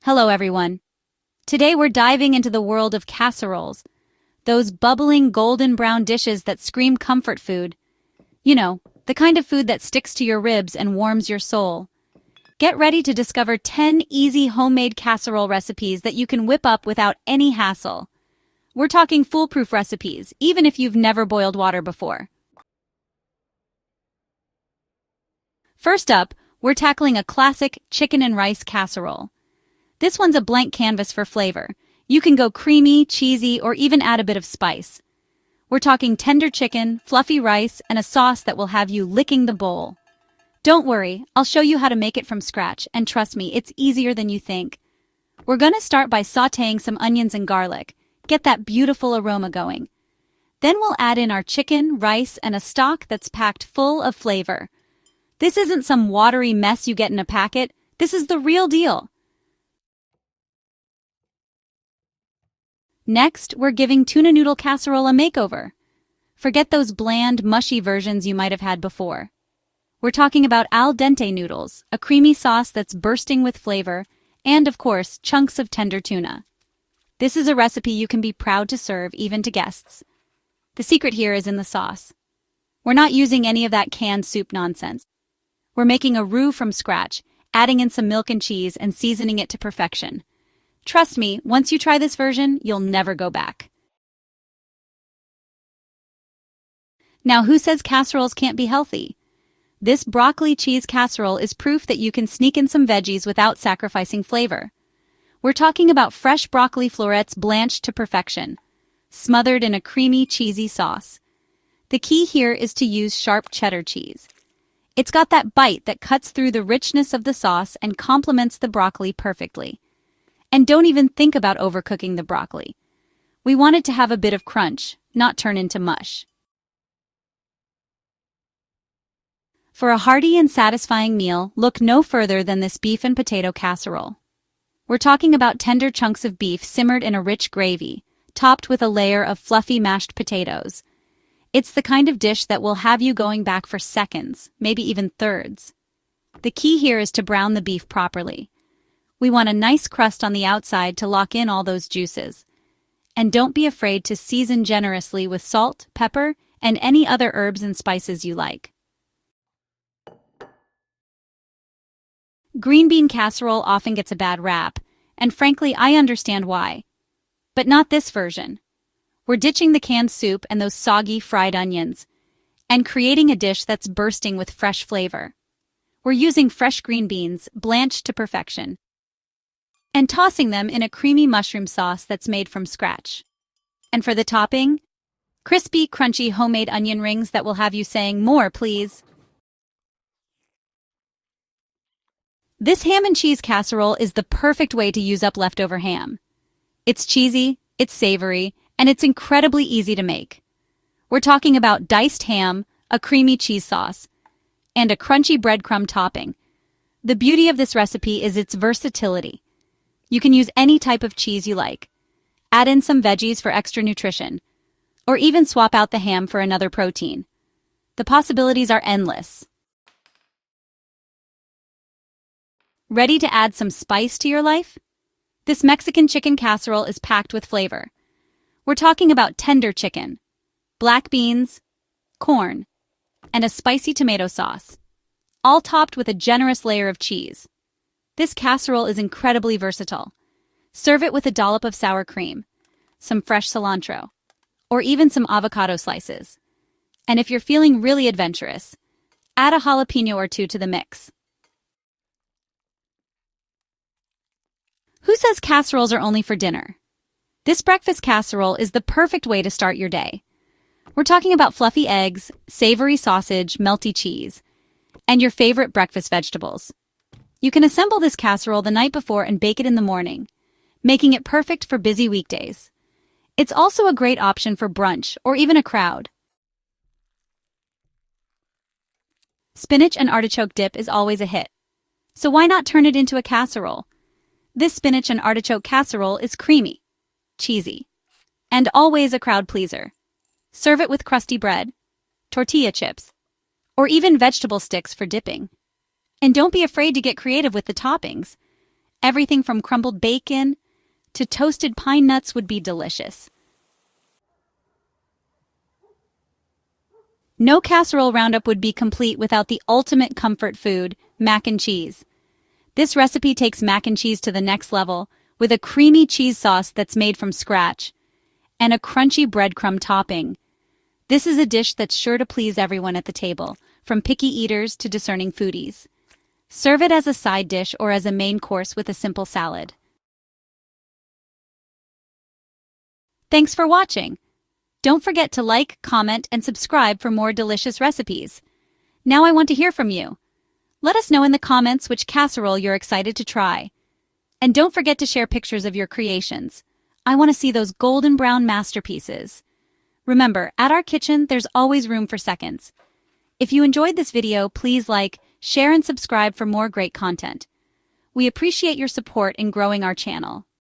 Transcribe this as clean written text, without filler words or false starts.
Hello everyone. Today we're diving into the world of casseroles, those bubbling golden brown dishes that scream comfort food. You know, the kind of food that sticks to your ribs and warms your soul. Get ready to discover 10 easy homemade casserole recipes that you can whip up without any hassle. We're talking foolproof recipes, even if you've never boiled water before. First up, we're tackling a classic chicken and rice casserole. This one's a blank canvas for flavor. You can go creamy, cheesy, or even add a bit of spice. We're talking tender chicken, fluffy rice, and a sauce that will have you licking the bowl. Don't worry, I'll show you how to make it from scratch, and trust me, it's easier than you think. We're gonna start by sautéing some onions and garlic. Get that beautiful aroma going. Then we'll add in our chicken, rice, and a stock that's packed full of flavor. This isn't some watery mess you get in a packet. This is the real deal. Next, we're giving tuna noodle casserole a makeover. Forget those bland, mushy versions you might have had before. We're talking about al dente noodles, a creamy sauce that's bursting with flavor, and of course, chunks of tender tuna. This is a recipe you can be proud to serve even to guests. The secret here is in the sauce. We're not using any of that canned soup nonsense. We're making a roux from scratch, adding in some milk and cheese and seasoning it to perfection. Trust me, once you try this version, you'll never go back. Now, who says casseroles can't be healthy? This broccoli cheese casserole is proof that you can sneak in some veggies without sacrificing flavor. We're talking about fresh broccoli florets blanched to perfection, smothered in a creamy, cheesy sauce. The key here is to use sharp cheddar cheese. It's got that bite that cuts through the richness of the sauce and complements the broccoli perfectly. And don't even think about overcooking the broccoli. We want it to have a bit of crunch, not turn into mush. For a hearty and satisfying meal, look no further than this beef and potato casserole. We're talking about tender chunks of beef simmered in a rich gravy, topped with a layer of fluffy mashed potatoes. It's the kind of dish that will have you going back for seconds, maybe even thirds. The key here is to brown the beef properly. We want a nice crust on the outside to lock in all those juices. And don't be afraid to season generously with salt, pepper, and any other herbs and spices you like. Green bean casserole often gets a bad rap, and frankly, I understand why. But not this version. We're ditching the canned soup and those soggy fried onions, and creating a dish that's bursting with fresh flavor. We're using fresh green beans, blanched to perfection, and tossing them in a creamy mushroom sauce that's made from scratch. And for the topping, crispy, crunchy homemade onion rings that will have you saying, "More, please." This ham and cheese casserole is the perfect way to use up leftover ham. It's cheesy, it's savory, and it's incredibly easy to make. We're talking about diced ham, a creamy cheese sauce, and a crunchy breadcrumb topping. The beauty of this recipe is its versatility. You can use any type of cheese you like, add in some veggies for extra nutrition, or even swap out the ham for another protein. The possibilities are endless. Ready to add some spice to your life? This Mexican chicken casserole is packed with flavor. We're talking about tender chicken, black beans, corn, and a spicy tomato sauce, all topped with a generous layer of cheese. This casserole is incredibly versatile. Serve it with a dollop of sour cream, some fresh cilantro, or even some avocado slices. And if you're feeling really adventurous, add a jalapeno or two to the mix. Who says casseroles are only for dinner? This breakfast casserole is the perfect way to start your day. We're talking about fluffy eggs, savory sausage, melty cheese, and your favorite breakfast vegetables. You can assemble this casserole the night before and bake it in the morning, making it perfect for busy weekdays. It's also a great option for brunch or even a crowd. Spinach and artichoke dip is always a hit, so why not turn it into a casserole? This spinach and artichoke casserole is creamy, cheesy, and always a crowd pleaser. Serve it with crusty bread, tortilla chips, or even vegetable sticks for dipping. And don't be afraid to get creative with the toppings. Everything from crumbled bacon to toasted pine nuts would be delicious. No casserole roundup would be complete without the ultimate comfort food, mac and cheese. This recipe takes mac and cheese to the next level with a creamy cheese sauce that's made from scratch and a crunchy breadcrumb topping. This is a dish that's sure to please everyone at the table, from picky eaters to discerning foodies. Serve it as a side dish or as a main course with a simple salad. Thanks for watching. Don't forget to like, comment, and subscribe for more delicious recipes. Now I want to hear from you. Let us know in the comments which casserole you're excited to try. And don't forget to share pictures of your creations. I want to see those golden brown masterpieces. Remember, at our kitchen, there's always room for seconds. If you enjoyed this video, please like, share, and subscribe for more great content. We appreciate your support in growing our channel.